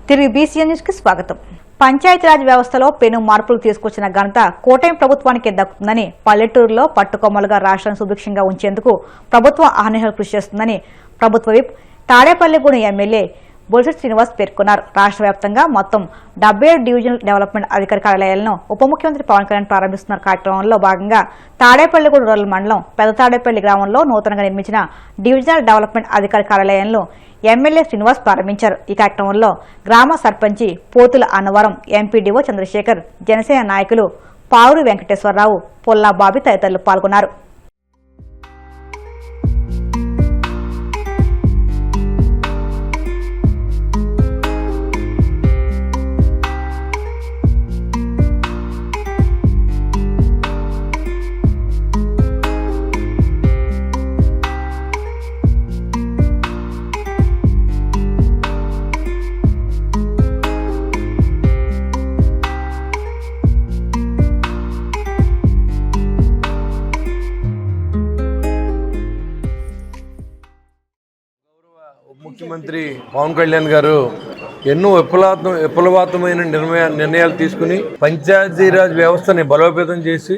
తిరిగి BCN news కి స్వాగతం. పంచాయతీరాజ్ వ్యవస్థలో పెను మార్పులు తీసుకొచ్చిన ఘనత కూటమి ప్రభుత్వానికి దక్కుతుందని పల్లెటూరులో పట్టుకొమ్మలుగా రాష్ట్రాన్ని సుభిక్షంగా ఉంచేందుకు ప్రభుత్వం అహర్నిశలు కృషి చేస్తుందని ప్రభుత్వ విప్ తాడేపల్లిగూడెం ఎమ్మెల్యే బొలిశెట్టి శ్రీనివాస్ పేర్కొన్నారు. రాష్ట్ర వ్యాప్తంగా మొత్తం 77 డివిజనల్ డెవలప్మెంట్ అధికారి కార్యాలయాలను ఉప ముఖ్యమంత్రి పవన్ కళ్యాణ్ ప్రారంభిస్తున్న కార్యక్రమంలో భాగంగా తాడేపల్లిగూడెం రూరల్ మండలం పెద్ద తాడేపల్లి గ్రామంలో నూతనంగా నిర్మించిన డివిజనల్ డెవలప్మెంట్ అధికారి కార్యాలయాలను ఎమ్మెల్యే శ్రీనివాస్ ప్రారంభించారు. ఈ కార్యక్రమంలో గ్రామ సర్పంచి పోతుల అన్నవరం, ఎంపీడీఓ చంద్రశేఖర్, జనసేన నాయకులు పావురు వెంకటేశ్వరరావు, పొల్లా బాబి తదితరులు పాల్గొన్నారు. ముఖ్యమంత్రి పవన్ కళ్యాణ్ గారు ఎన్నో విప్లవాత్మకమైన నిర్ణయాలు తీసుకుని పంచాయతీరాజ్ వ్యవస్థని బలోపేతం చేసి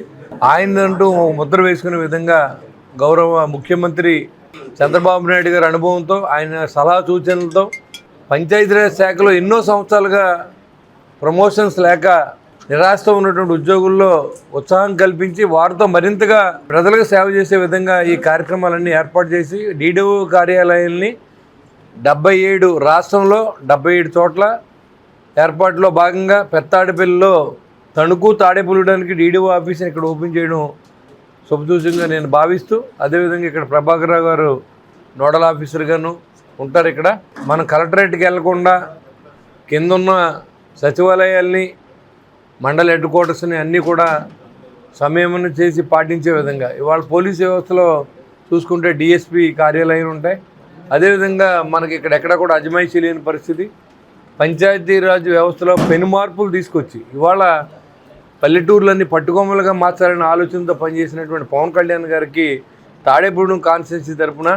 ఆయనంటూ ముద్ర వేసుకునే విధంగా గౌరవ ముఖ్యమంత్రి చంద్రబాబు నాయుడు గారి అనుభవంతో, ఆయన సలహా సూచనలతో పంచాయతీరాజ్ శాఖలో ఎన్నో సంవత్సరాలుగా ప్రమోషన్స్ లేక నిరాశతో ఉన్నటువంటి ఉద్యోగుల్లో ఉత్సాహం కల్పించి వారితో మరింతగా ప్రజలకు సేవ చేసే విధంగా ఈ కార్యక్రమాలన్నీ ఏర్పాటు చేసి డీడీఓ కార్యాలయాల్ని 77 రాష్ట్రంలో 77 చోట్ల ఏర్పాటులో భాగంగా పెత్తాడపల్లిలో తణుకు తాడేపల్లిగూడెంకి డీడీఓ ఆఫీస్ని ఇక్కడ ఓపెన్ చేయడం శుభసూచకంగా నేను భావిస్తూ, అదేవిధంగా ఇక్కడ ప్రభాకర్ రావు గారు నోడల్ ఆఫీసర్గాను ఉంటారు. ఇక్కడ మనం కలెక్టరేట్కి వెళ్లకుండా కిందున్న సచివాలయాల్ని, మండల హెడ్ క్వార్టర్స్ని అన్నీ కూడా సంయమనం చేసి పాటించే విధంగా ఇవాళ పోలీస్ వ్యవస్థలో చూసుకుంటే డిఎస్పీ కార్యాలయాలు ఉంటాయి. అదేవిధంగా మనకి ఇక్కడ ఎక్కడ కూడా అజమాయిషీ లేని పరిస్థితి. పంచాయతీరాజ్ వ్యవస్థలో పెను మార్పులు తీసుకొచ్చి ఇవాళ పల్లెటూర్లన్నీ పట్టుకొమ్మలుగా మార్చాలనే ఆలోచనతో పనిచేసినటువంటి పవన్ కళ్యాణ్ గారికి తాడేపల్లిగూడెం కాన్స్టిట్యున్సీ తరఫున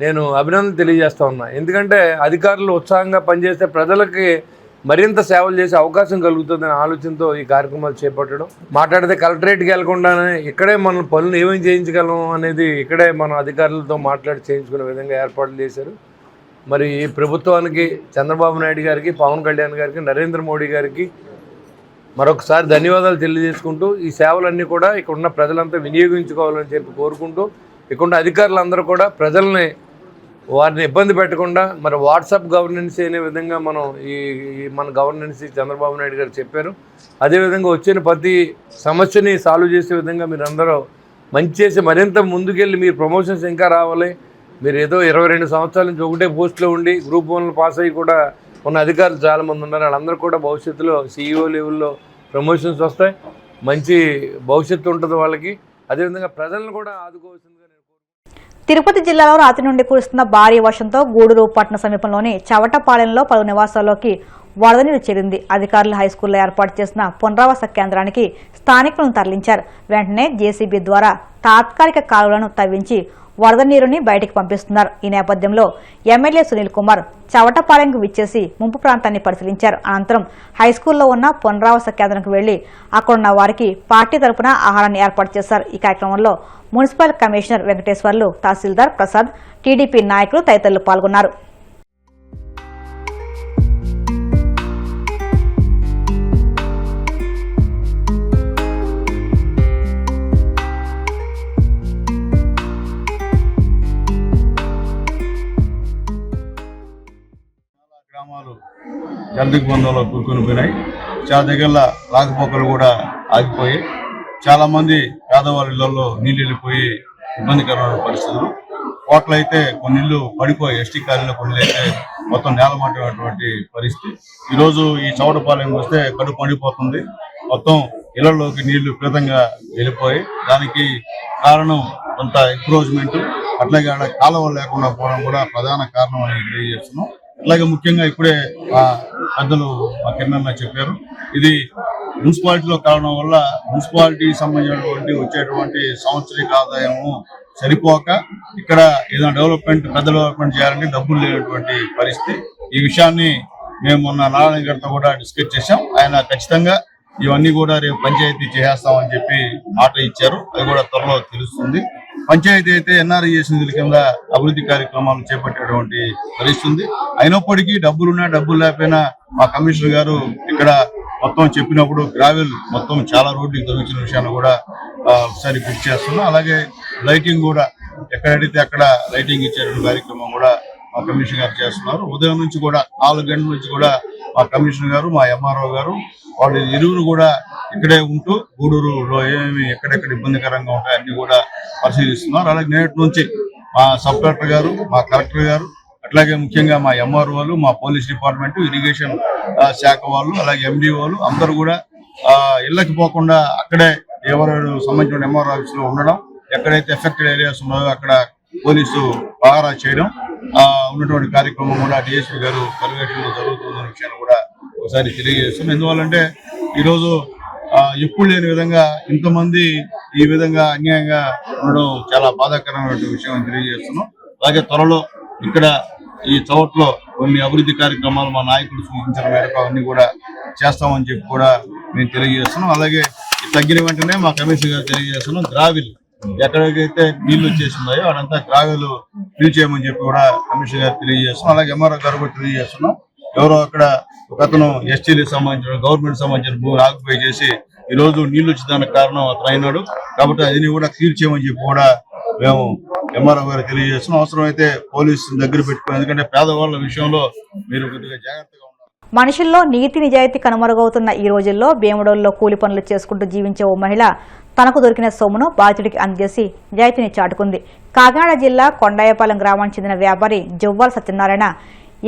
నేను అభినందన తెలియజేస్తా ఉన్నా. ఎందుకంటే అధికారులు ఉత్సాహంగా పనిచేస్తే ప్రజలకి మరింత సేవలు చేసే అవకాశం కలుగుతుందనే ఆలోచనతో ఈ కార్యక్రమాలు చేపట్టడం. మాట్లాడితే కలెక్టరేట్కి వెళ్లకుండానే ఇక్కడే మన పనులు ఏమేమి చేయించగలం అనేది ఇక్కడే మన అధికారులతో మాట్లాడి చేయించుకునే విధంగా ఏర్పాట్లు చేశారు. మరి ఈ ప్రభుత్వానికి, చంద్రబాబు నాయుడు గారికి, పవన్ కళ్యాణ్ గారికి, నరేంద్ర మోడీ గారికి మరొకసారి ధన్యవాదాలు తెలియజేసుకుంటూ ఈ సేవలన్నీ కూడా ఇక్కడ ఉన్న ప్రజలంతా వినియోగించుకోవాలని చెప్పి కోరుకుంటూ, ఇక్కడ అధికారులందరూ కూడా ప్రజల్ని వారిని ఇబ్బంది పెట్టకుండా మరి వాట్సాప్ గవర్నెన్స్ అనే విధంగా మనం మన గవర్నెన్స్ చంద్రబాబు నాయుడు గారు చెప్పారు. అదేవిధంగా వచ్చిన ప్రతి సమస్యని సాల్వ్ చేసే విధంగా మీరు అందరూ మంచి చేసి మరింత ముందుకెళ్ళి మీరు ప్రమోషన్స్ ఇంకా రావాలి. మీరు ఏదో 22 సంవత్సరాల నుంచి ఒకటే పోస్టులో ఉండి గ్రూప్ 1 పాస్ అయ్యి కూడా ఉన్న అధికారులు చాలామంది ఉన్నారు. వాళ్ళందరూ కూడా భవిష్యత్తులో CEO లెవెల్లో ప్రమోషన్స్ వస్తాయి, మంచి భవిష్యత్తు ఉంటుంది వాళ్ళకి. అదేవిధంగా ప్రజలను కూడా ఆదుకోవాల్సిందిగా తిరుపతి జిల్లాలో రాత్రి నుండి కురుస్తున్న భారీ వర్షంతో గూడూరు పట్టణ సమీపంలోని చవటపాలెంలో పలు నివాసాల్లోకి వరద నీరు చేరింది. అధికారులు హైస్కూల్లో ఏర్పాటు చేసిన పునరావాస కేంద్రానికి స్థానికులను తరలించారు. వెంటనే జేసీబీ ద్వారా తాత్కాలిక కాలువలను తవ్వించి వరద నీరుని బయటికి పంపిస్తున్నారు. ఈ నేపథ్యంలో ఎమ్మెల్యే సునీల్ కుమార్ చవటపాలెంకు విచ్చేసి ముంపు ప్రాంతాన్ని పరిశీలించారు. అనంతరం హైస్కూల్లో ఉన్న పునరావాస కేంద్రంకు వెళ్లి అక్కడున్న వారికి పార్టీ తరపున ఆహారాన్ని ఏర్పాటు చేశారు. ఈ కార్యక్రమంలో మున్సిపల్ కమిషనర్ వెంకటేశ్వర్లు, తహసీల్దార్ ప్రసాద్, టీడీపీ నాయకులు తదితరులు పాల్గొన్నారు. గ్రామాలు జలదిగ్బంధంలో కూరుకొని పోయినాయి. చాలా దగ్గర రాకపోకలు కూడా ఆగిపోయి చాలామంది పేదవాళ్ళ ఇళ్లలో నీళ్ళు వెళ్ళిపోయి ఇబ్బందికరమైన పరిస్థితులు. కోట్ల అయితే కొన్ని ఇళ్ళు పడిపోయి, ఎస్టీ కాలనీలో కొన్ని అయితే మొత్తం నేలమాటటువంటి పరిస్థితి. ఈరోజు ఈ చవటపాలెం వస్తే కడుపు పండిపోతుంది. మొత్తం ఇళ్లలోకి నీళ్లు విపరీతంగా వెళ్ళిపోయి దానికి కారణం కొంత ఎంక్రోచ్మెంట్, అట్లాగే కాలువలు లేకుండా పోవడం కూడా ప్రధాన కారణం అని తెలియజేస్తున్నాం. అట్లాగే ముఖ్యంగా ఇప్పుడే పెద్దలు మా కింద చెప్పారు, ఇది మున్సిపాలిటీలో కావడం వల్ల మున్సిపాలిటీకి సంబంధించినటువంటి వచ్చేటువంటి సంవత్సరిక ఆదాయము సరిపోక ఇక్కడ ఏదైనా పెద్ద డెవలప్మెంట్ చేయాలంటే డబ్బులు లేనటువంటి పరిస్థితి. ఈ విషయాన్ని మేము మొన్న నారాయణ గారితో కూడా డిస్కస్ చేశాం. ఆయన ఖచ్చితంగా ఇవన్నీ కూడా రేపు పంచాయతీ చేస్తామని చెప్పి మాట ఇచ్చారు. అది కూడా త్వరలో తెలుస్తుంది. పంచాయతీ అయితే ఎన్ఆర్ఈఎస్ నిధుల కింద అభివృద్ధి కార్యక్రమాలు చేపట్టేటువంటి పరిస్థితుంది. అయినప్పటికీ డబ్బులున్నా డబ్బులు లేకపోయినా మా కమిషనర్ గారు ఇక్కడ మొత్తం చెప్పినప్పుడు గ్రావెల్ మొత్తం చాలా రోడ్లు దొరికిన విషయాన్ని కూడా ఒకసారి గుర్తు చేస్తున్నాం. అలాగే లైటింగ్ కూడా ఎక్కడైతే అక్కడ లైటింగ్ ఇచ్చేటువంటి కార్యక్రమం కూడా మా కమిషనర్ గారు చేస్తున్నారు. ఉదయం నుంచి కూడా 4 గంటల నుంచి కూడా మా కమిషనర్ గారు, మా ఎంఆర్ఓ గారు వాళ్ళు ఇరువురు కూడా ఇక్కడే ఉంటూ గూడూరులో ఏమేమి ఎక్కడెక్కడ ఇబ్బందికరంగా ఉంటాయి అన్ని కూడా పరిశీలిస్తున్నారు. అలాగే నేటి నుంచి మా సబ్ కలెక్టర్ గారు, మా కలెక్టర్ గారు, అట్లాగే ముఖ్యంగా మా ఎంఆర్ఓలు, మా పోలీస్ డిపార్ట్మెంట్, ఇరిగేషన్ శాఖ వాళ్ళు, అలాగే ఎండిఓలు అందరూ కూడా ఇళ్ళకి పోకుండా అక్కడే ఎవరు సంబంధించిన ఎంఆర్ఓ ఆఫీస్ లో ఉండడం, ఎక్కడైతే ఎఫెక్టెడ్ ఏరియాస్ ఉన్నాయో అక్కడ పోలీసు పహారా చేయడం ఉన్నటువంటి కార్యక్రమం కూడా డిఎస్పీ గారు పర్యవేక్షణలో జరుగుతున్న విషయాన్ని కూడా ఒకసారి తెలియజేస్తున్నాం. ఎందువల్లంటే ఈరోజు ఎప్పుడు లేని విధంగా ఇంతమంది ఈ విధంగా అన్యాయంగా ఉండడం చాలా బాధాకరమైన విషయం అని తెలియజేస్తున్నాం. అలాగే త్వరలో ఇక్కడ ఈ చౌట్లో కొన్ని అభివృద్ధి కార్యక్రమాలు మా నాయకులు సూచించిన మేరకు అవన్నీ కూడా చేస్తామని చెప్పి కూడా మేము తెలియజేస్తున్నాం. అలాగే తగ్గిన వెంటనే మా కమిషనర్ గారు తెలియజేస్తున్నాం. గ్రావిల్ ఎక్కడికైతే నీళ్లు వచ్చేస్తున్నాయో అదంతా గ్రావిల్ ఫిల్ చేయమని చెప్పి కూడా కమిషనర్ గారు తెలియజేస్తున్నాం. అలాగే ఎంఆర్ఓ గారు కూడా తెలియజేస్తున్నాం. ఎవరో అక్కడ ఒక అతను ఎస్టీలకు సంబంధించిన గవర్నమెంట్ సంబంధించిన భూమిని ఆక్యుపై చేసి ఈ రోజు నీళ్లు వచ్చేదానికి కారణం అతను అయినాడు. కాబట్టి అది కూడా క్లియర్ చేయమని చెప్పి కూడా మేము ఎంఆర్ఓ గారు తెలియజేస్తున్నాం. అవసరమైతే పోలీసు దగ్గర పెట్టుకుని, ఎందుకంటే పేదవాళ్ళ విషయంలో మీరు కొద్దిగా జాగ్రత్తగా ఉండాలి. మనుషుల్లో నీతి నిజాయితీ కనుమరుగవుతున్న ఈ రోజుల్లో భీముడోల్లో కూలి పనులు చేసుకుంటూ జీవించే ఓ మహిళ తనకు దొరికిన సొమ్మును బాధితుడికి అందజేసి నిజాయితీని చాటుకుంది. కాకినాడ జిల్లా కొండాయపాలెం గ్రామానికి చెందిన వ్యాపారి జవ్వాల సత్యనారాయణ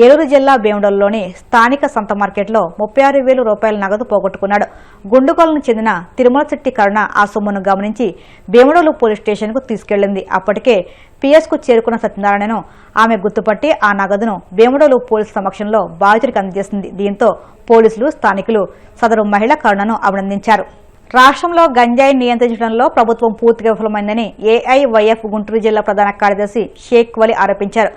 ఏలూరు జిల్లా భీముడోల్లోని స్థానిక సంత మార్కెట్లో 36,000 రూపాయల నగదు పోగొట్టుకున్నాడు. గుండుగోలకు చెందిన తిరుమల శెట్టి కరుణ ఆ సొమ్మును గమనించి భీముడోలు పోలీస్ స్టేషన్కు తీసుకెళ్లింది. అప్పటికే పిఎస్కు చేరుకున్న సత్యనారాయణను ఆమె గుర్తుపట్టి ఆ నగదును భీముడోలు పోలీసు సమక్షంలో బాధితుడికి అందజేసింది. దీంతో పోలీసులు, స్థానికులు సదరు మహిళ కరుణను అభినందించారు. రాష్ట్రంలో గంజాయి నియంత్రించడంలో ప్రభుత్వం పూర్తిగా విఫలమైందని ఏఐవైఎఫ్ గుంటూరు జిల్లా ప్రధాన కార్యదర్శి షేక్ వలి ఆరోపించారు.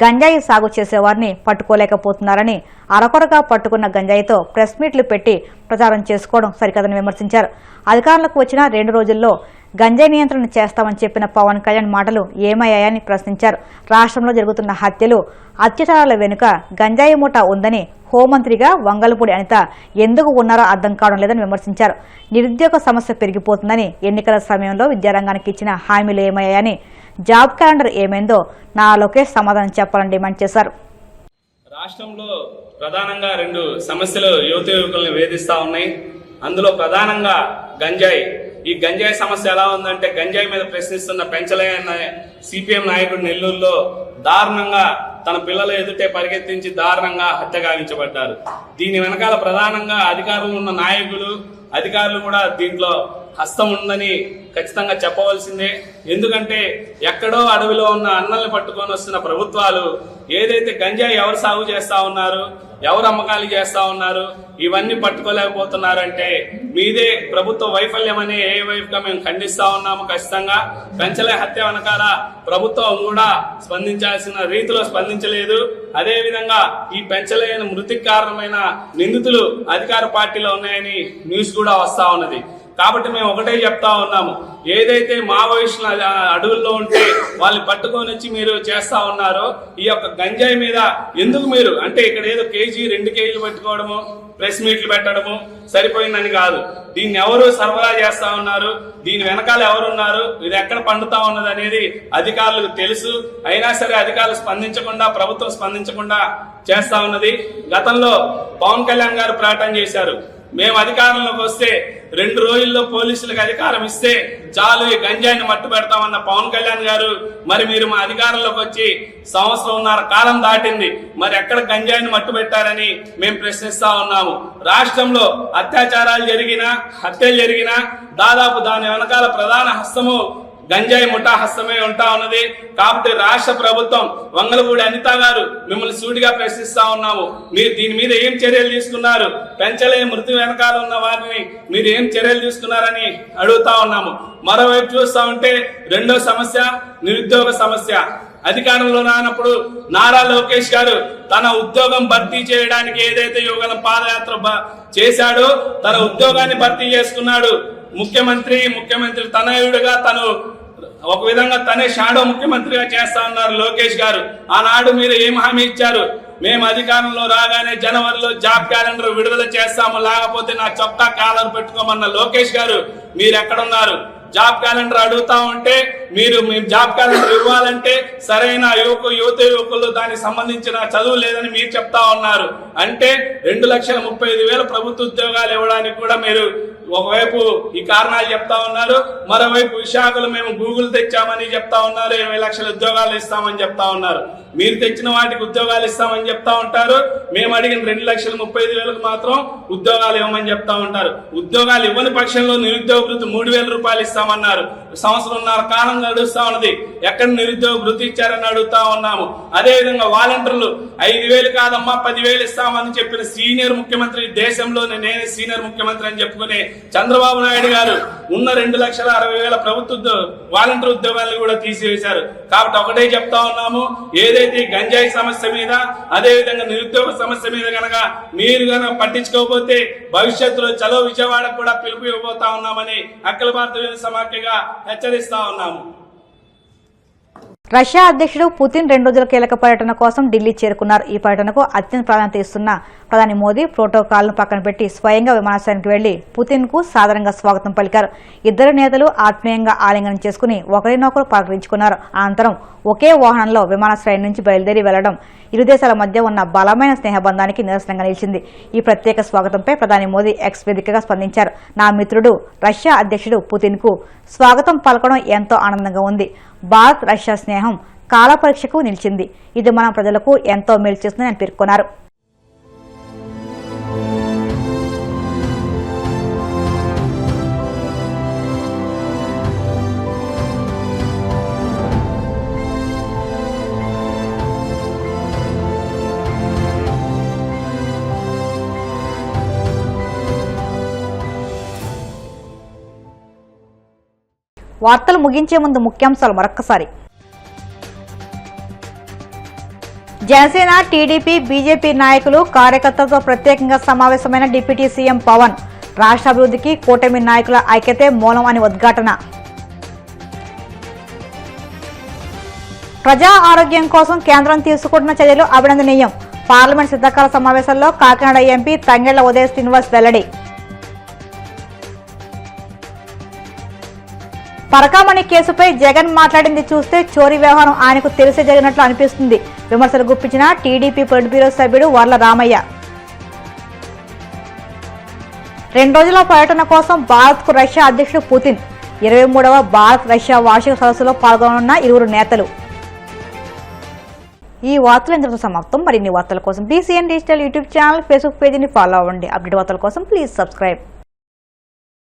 గంజాయి సాగు చేసేవారిని పట్టుకోలేకపోతున్నారని, అరకొరగా పట్టుకున్న గంజాయితో ప్రెస్ మీట్లు పెట్టి ప్రచారం చేసుకోవడం సరికాదని విమర్శించారు. అధికారులకు వచ్చిన 2 రోజుల్లో గంజాయి నియంత్రణ చేస్తామని చెప్పిన పవన్ కళ్యాణ్ మాటలు ఏమయ్యాయని ప్రశ్నించారు. రాష్ట్రంలో జరుగుతున్న హత్యలు, అత్యాచారాల వెనుక గంజాయి మూట ఉందని హోంమంత్రిగా వంగలపూడి అనిత ఎందుకు ఉన్నారో అర్థం కావడం లేదని విమర్శించారు. నిరుద్యోగ సమస్య పెరిగిపోతుందని, ఎన్నికల సమయంలో విద్యారంగానికి ఇచ్చిన హామీలు ఏమయ్యాయని, జాబ్ క్యాలెండర్ ఏమైందో నా లోకేష్ సమాధానం చెప్పాలని డిమాండ్ చేశారు. రాష్ట్రంలో ప్రధానంగా 2 సమస్యలు యువత యువకులను వేధిస్తా ఉన్నాయి. అందులో ప్రధానంగా గంజాయి. ఈ గంజాయి సమస్య ఎలా ఉందంటే, గంజాయి మీద ప్రశ్నిస్తున్న పెంచలయ్య అన్న సిపిఎం నాయకుడు నెల్లూరులో దారుణంగా తన పిల్లల ఎదుటే పరిగెత్తించి దారుణంగా హత్య గావించబడ్డారు. దీని వెనకాల ప్రధానంగా అధికారులు ఉన్న అధికారులు కూడా దీంట్లో హస్తం ఉందని ఖచ్చితంగా చెప్పవలసిందే. ఎందుకంటే ఎక్కడో అడవిలో ఉన్న అన్నల్ని పట్టుకొని వస్తున్న ప్రభుత్వాలు ఏదైతే గంజాయి ఎవరు సాగు చేస్తా ఉన్నారు, ఎవరు అమ్మకాలు చేస్తా ఉన్నారు, ఇవన్నీ పట్టుకోలేకపోతున్నారంటే మీదే ప్రభుత్వ వైఫల్యం అనే ఏవైపుగా మేము ఖండిస్తా ఉన్నాము. ఖచ్చితంగా పెంచలే హత్య వెనకాల ప్రభుత్వం కూడా స్పందించాల్సిన రీతిలో స్పందించలేదు. అదే విధంగా ఈ పెంచలేని మృతికి కారణమైన నిందితులు అధికార పార్టీలో ఉన్నాయని న్యూస్ కూడా వస్తా ఉన్నది. కాబట్టి మేము ఒకటే చెప్తా ఉన్నాము, ఏదైతే మావోయిస్టులు అడవుల్లో ఉంటే వాళ్ళని పట్టుకొని వచ్చి మీరు చేస్తా ఉన్నారో, ఈ యొక్క గంజాయి మీద ఎందుకు మీరు అంటే ఇక్కడ ఏదో కేజీ 2 కేజీలు పట్టుకోవడము, ప్రెస్ మీట్లు పెట్టడము సరిపోయిందని కాదు. దీన్ని ఎవరు సరఫరా చేస్తా ఉన్నారు, దీని వెనకాల ఎవరున్నారు, ఇది ఎక్కడ పండుతా ఉన్నది అనేది అధికారులకు తెలుసు. అయినా సరే అధికారులు స్పందించకుండా, ప్రభుత్వం స్పందించకుండా చేస్తా ఉన్నది. గతంలో పవన్ కళ్యాణ్ గారు ప్రకటన చేశారు, మేము అధికారంలోకి వస్తే 2 రోజుల్లో పోలీసులకు అధికారం ఇస్తే చాలు ఈ గంజాయిని మట్టు పెడతామన్న పవన్ కళ్యాణ్ గారు, మరి మీరు మా అధికారంలోకి వచ్చి 1.5 సంవత్సరం కాలం దాటింది, మరి ఎక్కడ గంజాయిని మట్టు పెట్టారని మేము ప్రశ్నిస్తా ఉన్నాము. రాష్ట్రంలో అత్యాచారాలు జరిగినా, హత్యలు జరిగినా దాదాపు దాని వెనకాల ప్రధాన హస్తము గంజాయి ముఠా హస్తమే ఉంటా ఉన్నది. కాబట్టి రాష్ట్ర ప్రభుత్వం, వంగలపూడి అనిత గారు, మిమ్మల్ని సూటిగా ప్రశ్నిస్తా ఉన్నాము, మీరు దీని మీద ఏం చర్యలు తీసుకున్నారు, పెంచలే మృతి వెనకాల ఉన్న వారిని మీరు ఏం చర్యలు తీసుకున్నారని అడుగుతా ఉన్నాము. మరోవైపు చూస్తా ఉంటే 2వ సమస్య నిరుద్యోగ సమస్య. అధికారంలో రానప్పుడు నారా లోకేష్ గారు తన ఉద్యోగం భర్తీ చేయడానికి ఏదైతే యువగలం పాదయాత్ర చేశాడో తన ఉద్యోగాన్ని భర్తీ చేసుకున్నాడు. ముఖ్యమంత్రి తనయుడిగా తను ఒక విధంగా తనే షాడో ముఖ్యమంత్రిగా చేస్తా ఉన్నారు లోకేష్ గారు. ఆనాడు మీరు ఏం హామీ ఇచ్చారు? మేము అధికారంలో రాగానే జనవరిలో జాబ్ క్యాలెండర్ విడుదల చేస్తాము, లేకపోతే నా చొక్కా కాలర్ పెట్టుకోమన్న లోకేష్ గారు మీరు ఎక్కడున్నారు? జాబ్ క్యాలెండర్ అడుగుతా ఉంటే మీరు జాబ్ క్యాలెండర్ ఇవ్వాలంటే సరైన యువకులు దానికి సంబంధించిన చదువు లేదని మీరు చెప్తా ఉన్నారు. అంటే 2,35,000 ప్రభుత్వ ఉద్యోగాలు ఇవ్వడానికి కూడా మీరు ఒకవైపు ఈ కారణాలు చెప్తా ఉన్నారు, మరోవైపు విశాఖలో మేము గూగుల్ తెచ్చామని చెప్తా ఉన్నారు, 20 లక్షల ఉద్యోగాలు ఇస్తామని చెప్తా ఉన్నారు. మీరు తెచ్చిన వాటికి ఉద్యోగాలు ఇస్తామని చెప్తా ఉంటారు, మేము అడిగిన 2,35,000 మాత్రం ఉద్యోగాలు ఇవ్వమని చెప్తా ఉంటారు. ఉద్యోగాలు ఇవ్వని పక్షంలో నిరుద్యోగ భృతి 3,000 రూపాయలు ఇస్తామన్నారు. సంవత్సరంన్నర కాలం నడుస్తా ఉన్నది, ఎక్కడ నిరుద్యోగ భృతి ఇచ్చారని అడుగుతా ఉన్నాము. అదే విధంగా వాలంటీర్లు 5,000 కాదమ్మా 10,000 ఇస్తామని చెప్పిన సీనియర్ ముఖ్యమంత్రి, దేశంలోనే నేనే సీనియర్ ముఖ్యమంత్రి అని చెప్పుకునే చంద్రబాబు నాయుడు గారు ఉన్న 2,60,000 ప్రభుత్వ వాలంటీర్ ఉద్యోగాలను కూడా తీసివేశారు. కాబట్టి ఒకటే చెప్తా ఉన్నాము, ఏదైతే గంజాయి సమస్య మీద అదే విధంగా నిరుద్యోగ సమస్య మీద గనక మీరు గనక పట్టించుకోకపోతే భవిష్యత్తులో చలో విజయవాడకు కూడా పిలుపు ఇవ్వబోతా ఉన్నామని అఖిల భారత సమాఖ్యగా హెచ్చరిస్తా ఉన్నాము. రష్యా అధ్యక్షుడు పుతిన్ 2 రోజుల కీలక పర్యటన కోసం ఢిల్లీ చేరుకున్నారు. ఈ పర్యటనకు అత్యంత ప్రాధాన్యత ఇస్తున్న ప్రధాని మోదీ ప్రోటోకాల్ను పక్కన పెట్టి స్వయంగా విమానాశ్రయానికి వెళ్లి పుతిన్ కు సాదరంగా స్వాగతం పలికారు. ఇద్దరు నేతలు ఆత్మీయంగా ఆలింగనం చేసుకుని ఒకరినొకరు పలకరించుకున్నారు. అనంతరం ఒకే వాహనంలో విమానాశ్రయం నుంచి బయలుదేరి వెళ్లడం ఇరు దేశాల మధ్య ఉన్న బలమైన స్నేహబంధానికి నిదర్శనంగా నిలిచింది. ఈ ప్రత్యేక స్వాగతంపై ప్రధాని మోదీ ఎక్స్ వేదికగా స్పందించారు. నా మిత్రుడు రష్యా అధ్యక్షుడు పుతిన్ కు స్వాగతం పలకడం ఎంతో ఆనందంగా ఉంది. భారత్ రష్యా స్నేహం కాల పరీక్షకు నిలిచింది. ఇది మన ప్రజలకు ఎంతో మేలు చేస్తుందని ఆయన పేర్కొన్నారు. వార్తలు ముగించే ముందు ముఖ్యాంశాలు మరొక్కసారి. జనసేన, టీడీపీ, బీజేపీ నాయకులు, కార్యకర్తలతో ప్రత్యేకంగా సమావేశమైన డిప్యూటీ సీఎం పవన్. రాష్ట్ర అభివృద్ధికి కూటమి నాయకుల ఐక్యతే మూలం అని ఉద్ఘాటన. ప్రజా ఆరోగ్యం కోసం కేంద్రం తీసుకుంటున్న చర్యలు అభినందనీయం. పార్లమెంట్ శీతాకాల సమావేశాల్లో కాకినాడ ఎంపీ తంగెళ్ల ఉదయ శ్రీనివాస్ వెల్లడి. పరకామణి కేసుపై జగన్ మాట్లాడింది చూస్తే చోరీ వ్యవహారం ఆయనకు తెలిసే జరిగినట్లు అనిపిస్తుంది. విమర్శలు గుప్పించిన టీడీపీ పొలిట్ బ్యూరో సభ్యుడు వర్ల రామయ్య. 2 రోజుల పర్యటన కోసం భారత్ కు రష్యా అధ్యక్షుడు పుతిన్. 23వ భారత్ రష్యా వార్షిక సదస్సులో పాల్గొననున్న ఇరువురు నేతలు. ఈ వార్తలు ఇంతటితో సమాప్తం. మరిన్ని వార్తల కోసం BCN digital YouTube channel, Facebook పేజీని ఫాలో అవ్వండి. అప్డేట్ వార్తల కోసం ప్లీజ్ సబ్స్క్రైబ్.